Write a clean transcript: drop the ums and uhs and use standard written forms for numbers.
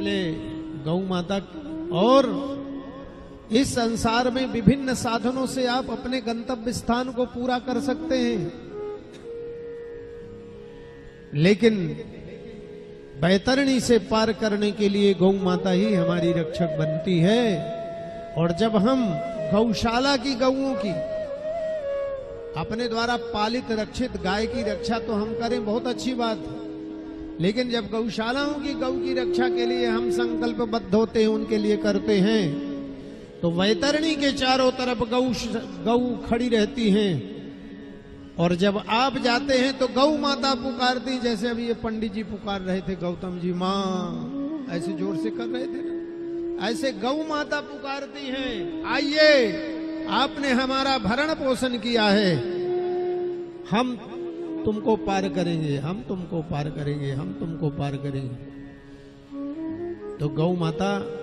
पहले गौ माता, और इस संसार में विभिन्न साधनों से आप अपने गंतव्य स्थान को पूरा कर सकते हैं, लेकिन बैतरणी से पार करने के लिए गौ माता ही हमारी रक्षक बनती है। और जब हम गौशाला की गौओं की, अपने द्वारा पालित रक्षित गाय की रक्षा तो हम करें, बहुत अच्छी बात है, लेकिन जब गौशालाओं की गौ की रक्षा के लिए हम संकल्पबद्ध होते हैं, उनके लिए करते हैं, तो वैतरणी के चारों तरफ गौ खड़ी रहती हैं। और जब आप जाते हैं तो गौ माता पुकारती, जैसे अभी ये पंडित जी पुकार रहे थे, गौतम जी माँ ऐसे जोर से कर रहे थे ना, ऐसे गौ माता पुकारती हैं, आइए आपने हमारा भरण पोषण किया है, हम तुमको पार करेंगे, हम तुमको पार करेंगे, हम तुमको पार करेंगे। तो गौ माता